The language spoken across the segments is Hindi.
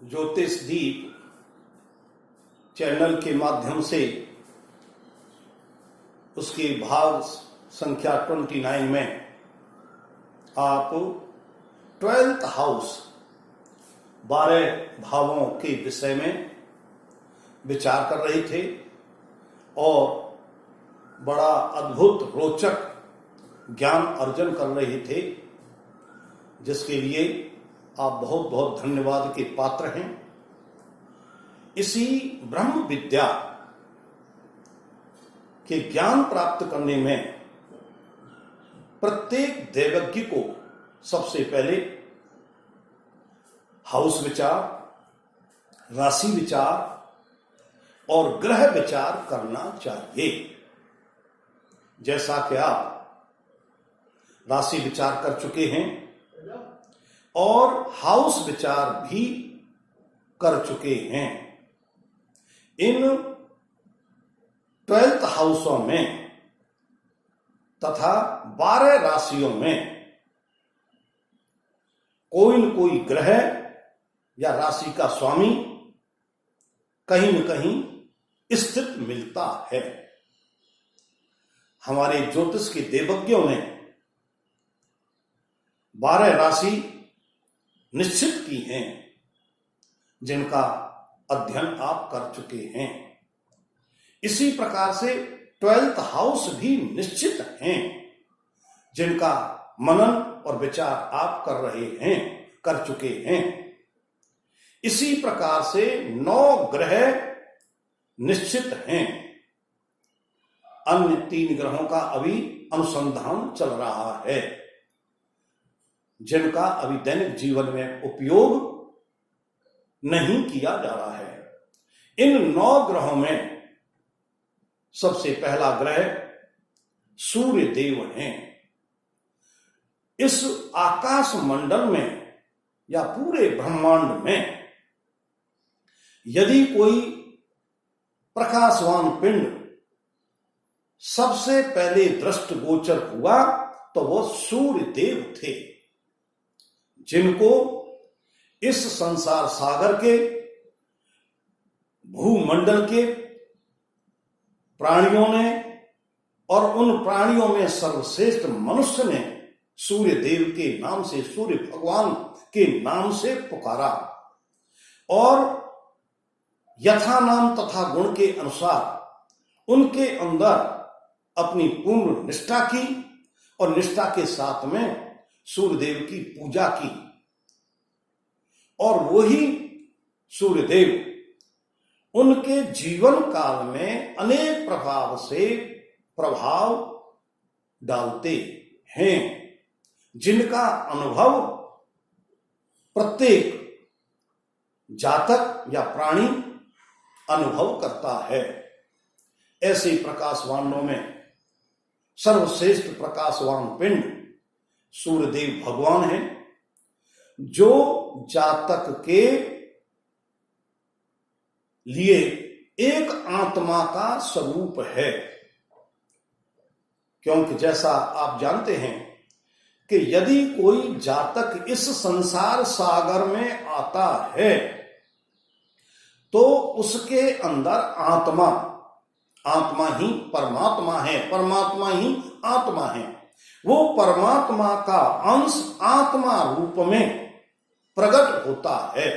ज्योतिष दीप चैनल के माध्यम से उसके भाग संख्या 29 में आप 12th हाउस 12 भावों के विषय में विचार कर रहे थे और बड़ा अद्भुत रोचक ज्ञान अर्जन कर रहे थे, जिसके लिए आप बहुत बहुत धन्यवाद के पात्र हैं। इसी ब्रह्म विद्या के ज्ञान प्राप्त करने में प्रत्येक दैवज्ञ को सबसे पहले हाउस विचार, राशि विचार और ग्रह विचार करना चाहिए। जैसा कि आप राशि विचार कर चुके हैं और हाउस विचार भी कर चुके हैं, इन 12th हाउसों में तथा 12 राशियों में कोई न कोई ग्रह या राशि का स्वामी कहीं न कहीं स्थित मिलता है। हमारे ज्योतिष के देवज्ञों ने 12 राशि निश्चित की हैं, जिनका अध्ययन आप कर चुके हैं। इसी प्रकार से 12th हाउस भी निश्चित हैं, जिनका मनन और विचार आप कर रहे हैं, कर चुके हैं। इसी प्रकार से 9 ग्रह निश्चित हैं। अन्य 3 ग्रहों का अभी अनुसंधान चल रहा है, जिनका अभी दैनिक जीवन में उपयोग नहीं किया जा रहा है। इन 9 ग्रहों में सबसे पहला ग्रह सूर्य देव हैं। इस आकाश मंडल में या पूरे ब्रह्मांड में यदि कोई प्रकाशवान पिंड सबसे पहले दृष्टिगोचर हुआ तो वो सूर्य देव थे, जिनको इस संसार सागर के भूमंडल के प्राणियों ने और उन प्राणियों में सर्वश्रेष्ठ मनुष्य ने सूर्य देव के नाम से, सूर्य भगवान के नाम से पुकारा और यथा नाम तथा गुण के अनुसार उनके अंदर अपनी पूर्ण निष्ठा की और निष्ठा के साथ में सूर्यदेव की पूजा की। और वही सूर्यदेव उनके जीवन काल में अनेक प्रभाव से प्रभाव डालते हैं, जिनका अनुभव प्रत्येक जातक या प्राणी अनुभव करता है। ऐसे प्रकाशवानों में सर्वश्रेष्ठ प्रकाशवान पिंड सूर्यदेव भगवान हैं, जो जातक के लिए एक आत्मा का स्वरूप है। क्योंकि जैसा आप जानते हैं कि यदि कोई जातक इस संसार सागर में आता है तो उसके अंदर आत्मा ही परमात्मा है, परमात्मा ही आत्मा है। वो परमात्मा का अंश आत्मा रूप में प्रकट होता है।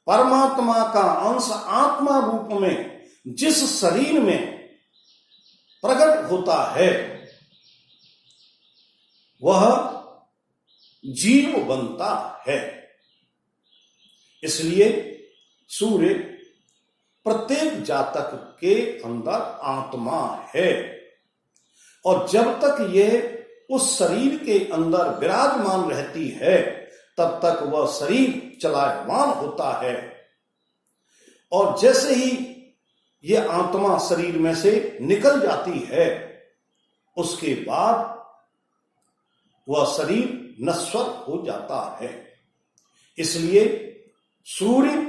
परमात्मा का अंश आत्मा रूप में जिस शरीर में प्रकट होता है वह जीव बनता है। इसलिए सूर्य प्रत्येक जातक के अंदर आत्मा है और जब तक यह उस शरीर के अंदर विराजमान रहती है तब तक वह शरीर चलायमान होता है। और जैसे ही यह आत्मा शरीर में से निकल जाती है उसके बाद वह शरीर नश्वर हो जाता है। इसलिए सूर्य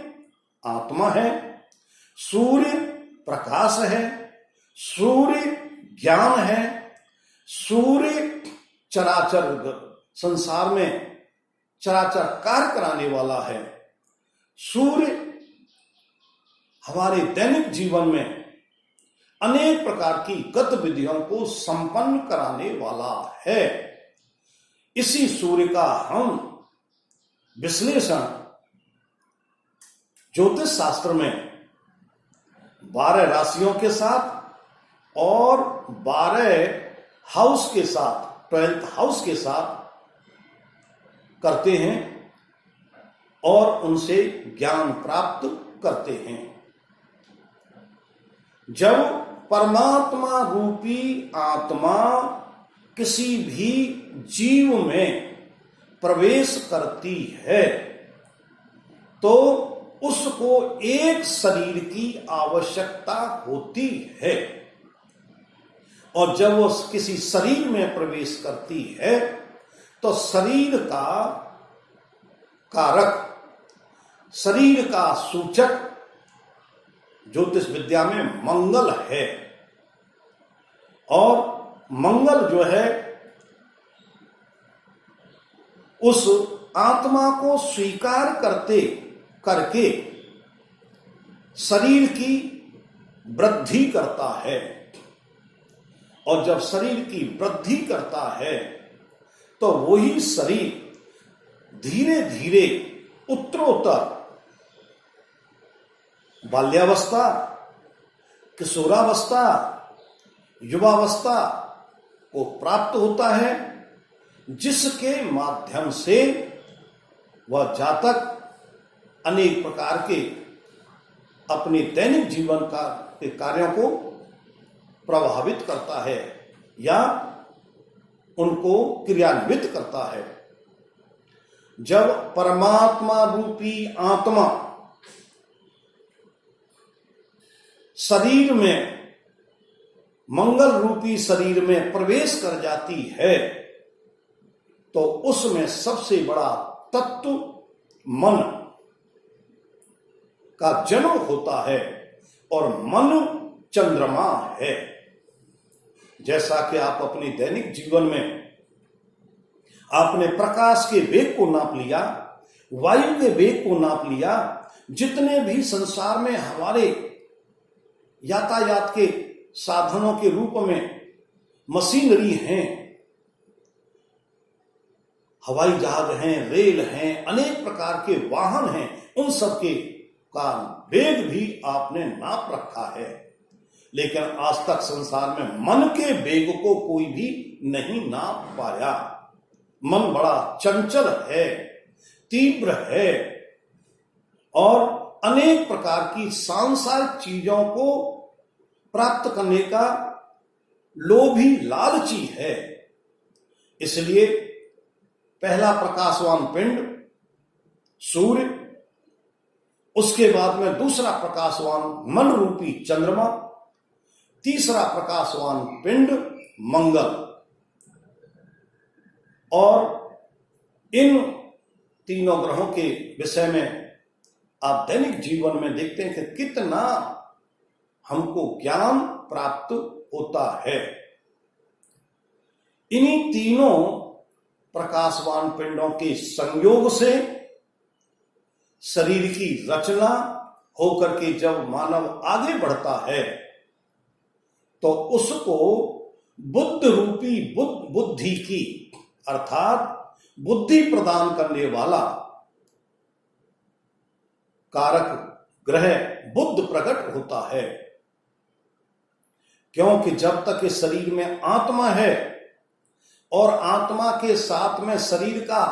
आत्मा है, सूर्य प्रकाश है, सूर्य ज्ञान है, सूर्य चराचर संसार में चराचर कार्य कराने वाला है। सूर्य हमारे दैनिक जीवन में अनेक प्रकार की गतिविधियों को संपन्न कराने वाला है। इसी सूर्य का हम विश्लेषण ज्योतिष शास्त्र में 12 राशियों के साथ और 12 हाउस के साथ, 12th हाउस के साथ करते हैं और उनसे ज्ञान प्राप्त करते हैं। जब परमात्मा रूपी आत्मा किसी भी जीव में प्रवेश करती है तो उसको एक शरीर की आवश्यकता होती है, और जब वो किसी शरीर में प्रवेश करती है तो शरीर का कारक, शरीर का सूचक ज्योतिष विद्या में मंगल है। और मंगल जो है उस आत्मा को स्वीकार करके शरीर की वृद्धि करता है, और जब शरीर की वृद्धि करता है तो वही शरीर धीरे धीरे उत्तरोत्तर बाल्यावस्था, किशोरावस्था, युवावस्था को प्राप्त होता है, जिसके माध्यम से वह जातक अनेक प्रकार के अपने दैनिक जीवन के कार्यों को प्रभावित करता है या उनको क्रियान्वित करता है। जब परमात्मा रूपी आत्मा शरीर में, मंगल रूपी शरीर में प्रवेश कर जाती है तो उसमें सबसे बड़ा तत्व मन का जन्म होता है, और मन चंद्रमा है। जैसा कि आप अपने दैनिक जीवन में आपने प्रकाश के वेग को नाप लिया, वायु के वेग को नाप लिया, जितने भी संसार में हमारे यातायात के साधनों के रूप में मशीनरी हैं, हवाई जहाज हैं, रेल हैं, अनेक प्रकार के वाहन हैं, उन सब के का वेग भी आपने नाप रखा है, लेकिन आज तक संसार में मन के वेग को कोई भी नहीं नाप पाया। मन बड़ा चंचल है, तीव्र है, और अनेक प्रकार की सांसारिक चीजों को प्राप्त करने का लोभी लालची है। इसलिए पहला प्रकाशवान पिंड सूर्य, उसके बाद में दूसरा प्रकाशवान मन रूपी चंद्रमा, तीसरा प्रकाशवान पिंड मंगल। और इन तीनों ग्रहों के विषय में आप दैनिक जीवन में देखते हैं कि कितना हमको ज्ञान प्राप्त होता है। इन्हीं तीनों प्रकाशवान पिंडों के संयोग से शरीर की रचना होकर के जब मानव आगे बढ़ता है तो उसको बुद्ध रूपी बुद्धि की, अर्थात बुद्धि प्रदान करने वाला कारक ग्रह बुद्ध प्रकट होता है। क्योंकि जब तक इस शरीर में आत्मा है और आत्मा के साथ में शरीर का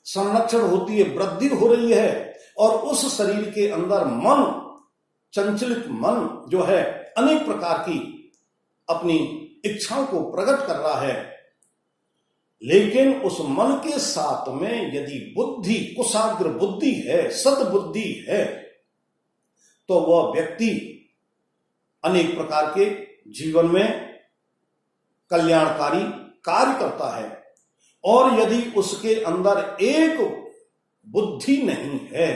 संरक्षण होती है, वृद्धि हो रही है, और उस शरीर के अंदर मन, चंचलित मन जो है अनेक प्रकार की अपनी इच्छाओं को प्रकट कर रहा है, लेकिन उस मन के साथ में यदि बुद्धि, कुशाग्र बुद्धि है, सद्बुद्धि है, तो वह व्यक्ति अनेक प्रकार के जीवन में कल्याणकारी कार्य करता है। और यदि उसके अंदर एक बुद्धि नहीं है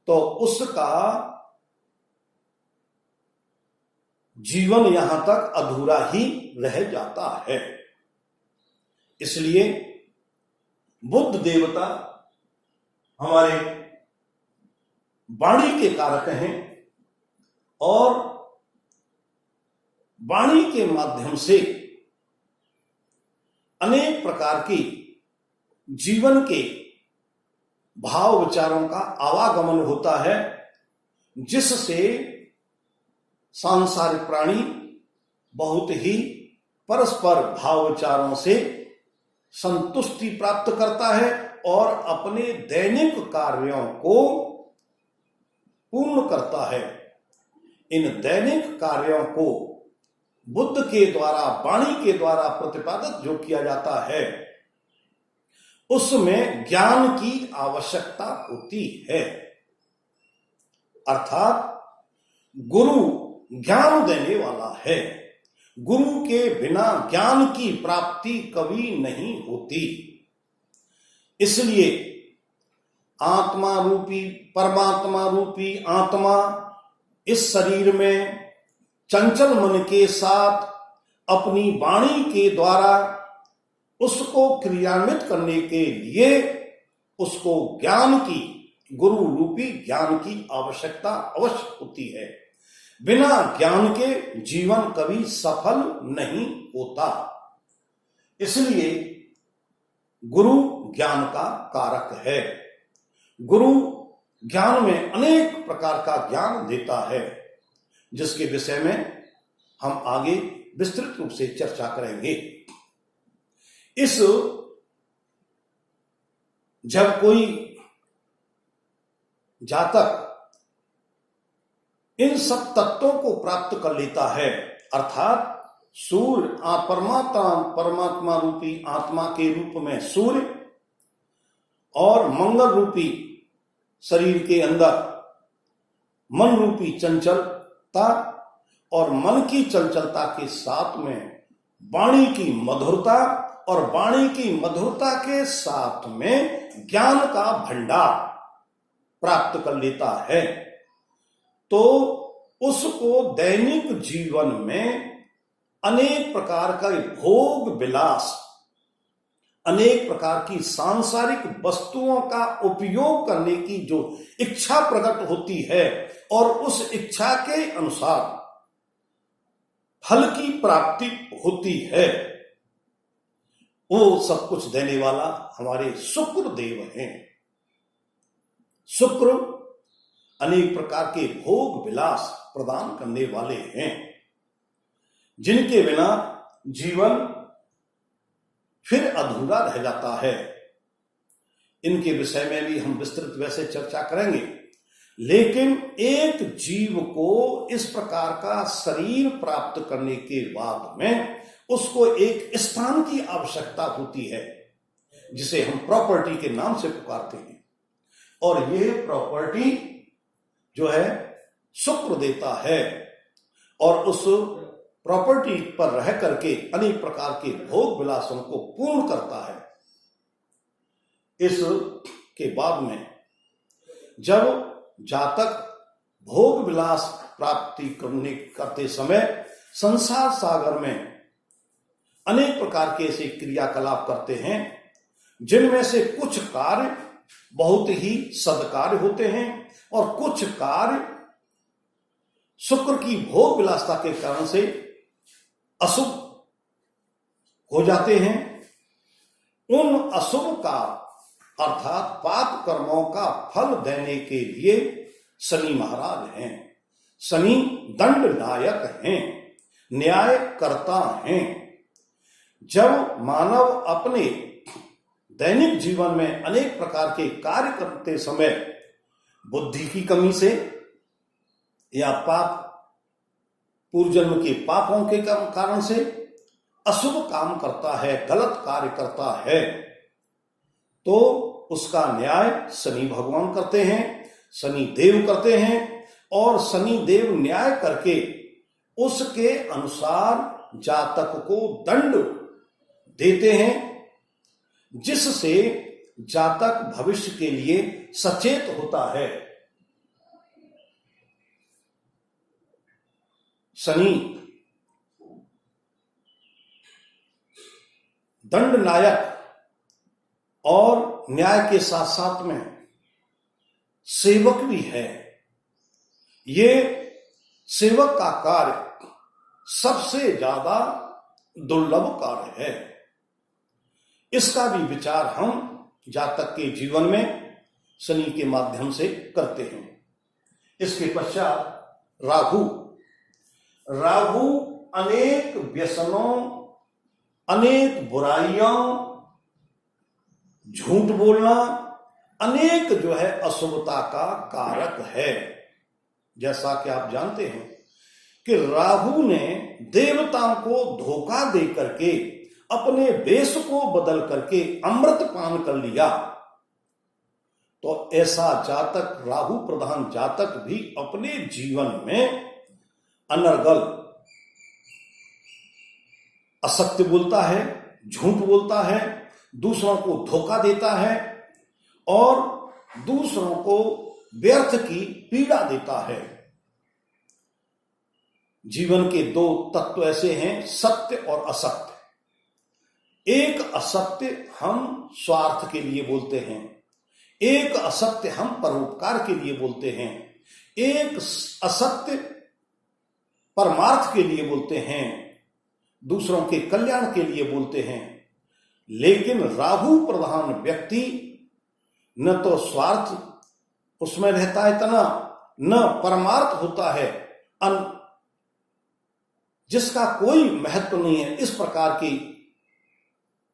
तो उसका जीवन यहां तक अधूरा ही रह जाता है। इसलिए बुद्ध देवता हमारे वाणी के कारक हैं और वाणी के माध्यम से अनेक प्रकार की जीवन के भाव विचारों का आवागमन होता है, जिससे सांसारिक प्राणी बहुत ही परस्पर भाव विचारों से संतुष्टि प्राप्त करता है और अपने दैनिक कार्यों को पूर्ण करता है। इन दैनिक कार्यों को बुद्ध के द्वारा, वाणी के द्वारा प्रतिपादित जो किया जाता है, उसमें ज्ञान की आवश्यकता होती है। अर्थात गुरु ज्ञान देने वाला है। गुरु के बिना ज्ञान की प्राप्ति कभी नहीं होती। इसलिए आत्मा रूपी, परमात्मा रूपी आत्मा इस शरीर में चंचल मन के साथ अपनी वाणी के द्वारा उसको क्रियान्वित करने के लिए उसको ज्ञान की, गुरु रूपी ज्ञान की आवश्यकता अवश्य होती है। बिना ज्ञान के जीवन कभी सफल नहीं होता। इसलिए गुरु ज्ञान का कारक है। गुरु ज्ञान में अनेक प्रकार का ज्ञान देता है, जिसके विषय में हम आगे विस्तृत रूप से चर्चा करेंगे। इस जब कोई जातक इन सब तत्वों को प्राप्त कर लेता है, अर्थात सूर्य परमात्मा रूपी आत्मा के रूप में सूर्य और मंगल रूपी शरीर के अंदर मन रूपी चंचलता और मन की चंचलता के साथ में वाणी की मधुरता और वाणी की मधुरता के साथ में ज्ञान का भंडार प्राप्त कर लेता है, तो उसको दैनिक जीवन में अनेक प्रकार का भोग विलास, अनेक प्रकार की सांसारिक वस्तुओं का उपयोग करने की जो इच्छा प्रकट होती है और उस इच्छा के अनुसार फल की प्राप्ति होती है, वो सब कुछ देने वाला हमारे शुक्र देव हैं। शुक्र अनेक प्रकार के भोग विलास प्रदान करने वाले हैं, जिनके बिना जीवन फिर अधूरा रह जाता है। इनके विषय में भी हम विस्तृत वैसे चर्चा करेंगे, लेकिन एक जीव को इस प्रकार का शरीर प्राप्त करने के बाद में उसको एक स्थान की आवश्यकता होती है, जिसे हम प्रॉपर्टी के नाम से पुकारते हैं। और यह प्रॉपर्टी जो है शुक्र देता है और उस प्रॉपर्टी पर रह करके अनेक प्रकार के भोग विलासों को पूर्ण करता है। इस के बाद में जब जातक भोग विलास प्राप्ति करते समय संसार सागर में अनेक प्रकार के ऐसे क्रियाकलाप करते हैं, जिनमें से कुछ कार्य बहुत ही सदकार्य होते हैं और कुछ कार्य शुक्र की भोग विलासता के कारण से अशुभ हो जाते हैं। उन अशुभ का अर्थात पाप कर्मों का फल देने के लिए शनि महाराज हैं। शनि दंडनायक हैं, न्याय करता हैं। जब मानव अपने दैनिक जीवन में अनेक प्रकार के कार्य करते समय बुद्धि की कमी से या पाप, पूर्व जन्म के पापों के कारण से अशुभ काम करता है, गलत कार्य करता है, तो उसका न्याय शनि भगवान करते हैं, शनि देव करते हैं। और शनि देव न्याय करके उसके अनुसार जातक को दंड देते हैं, जिससे जातक भविष्य के लिए सचेत होता है। शनि दंड नायक और न्याय के साथ साथ में सेवक भी है। ये सेवक का कार्य सबसे ज्यादा दुर्लभ कार्य है। इसका भी विचार हम जातक के जीवन में शनि के माध्यम से करते हैं। इसके पश्चात राहु अनेक व्यसनों, अनेक बुराइयों, झूठ बोलना, अनेक जो है अशुभता का कारक है। जैसा कि आप जानते हैं कि राहु ने देवताओं को धोखा दे करके अपने वेश को बदल करके अमृत पान कर लिया, तो ऐसा जातक, राहु प्रधान जातक भी अपने जीवन में अनर्गल असत्य बोलता है, झूठ बोलता है, दूसरों को धोखा देता है और दूसरों को व्यर्थ की पीड़ा देता है। जीवन के दो तत्व ऐसे हैं, सत्य और असत्य। एक असत्य हम स्वार्थ के लिए बोलते हैं, एक असत्य हम परोपकार के लिए बोलते हैं, एक असत्य परमार्थ के लिए बोलते हैं, दूसरों के कल्याण के लिए बोलते हैं। लेकिन राहु प्रधान व्यक्ति न तो स्वार्थ उसमें रहता है इतना, न परमार्थ होता है, जिसका कोई महत्व नहीं है। इस प्रकार की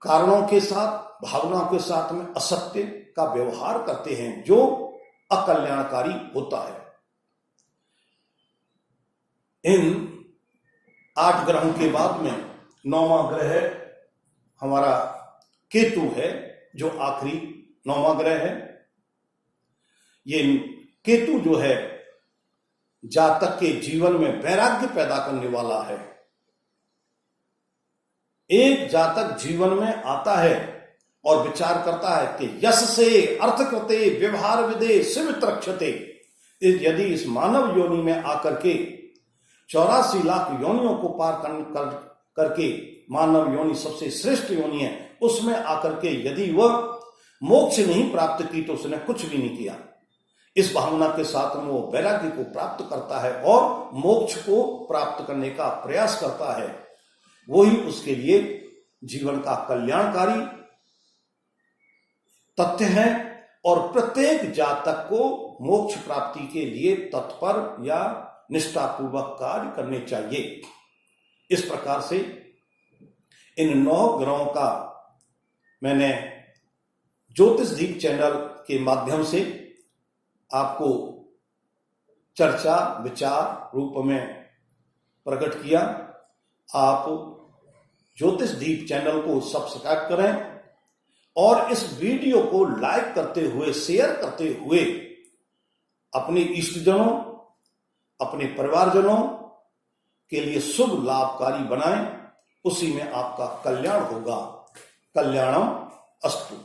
कारणों के साथ, भावनाओं के साथ में असत्य का व्यवहार करते हैं, जो अकल्याणकारी होता है। इन 8 ग्रहों के बाद में 9वां ग्रह हमारा केतु है, जो आखिरी 9वां ग्रह है। ये केतु जो है जातक के जीवन में वैराग्य पैदा करने वाला है। एक जातक जीवन में आता है और विचार करता है कि यश से अर्थकृते व्यवहार विदे शिव त्रक्षते। यदि इस मानव योनि में आकर के 84 लाख योनियों को पार करके मानव योनि सबसे श्रेष्ठ योनि है, उसमें आकर के यदि वह मोक्ष नहीं प्राप्त की तो उसने कुछ भी नहीं किया। इस भावना के साथ में वो वैराग्य को प्राप्त करता है और मोक्ष को प्राप्त करने का प्रयास करता है। वही उसके लिए जीवन का कल्याणकारी तथ्य है और प्रत्येक जातक को मोक्ष प्राप्ति के लिए तत्पर या निष्ठापूर्वक कार्य करने चाहिए। इस प्रकार से इन 9 ग्रहों का मैंने ज्योतिष दीप चैनल के माध्यम से आपको चर्चा विचार रूप में प्रकट किया। आप ज्योतिष दीप चैनल को सब्सक्राइब करें और इस वीडियो को लाइक करते हुए, शेयर करते हुए अपने इष्टजनों, अपने परिवारजनों के लिए शुभ लाभकारी बनाएं। उसी में आपका कल्याण होगा। कल्याणम अस्तु।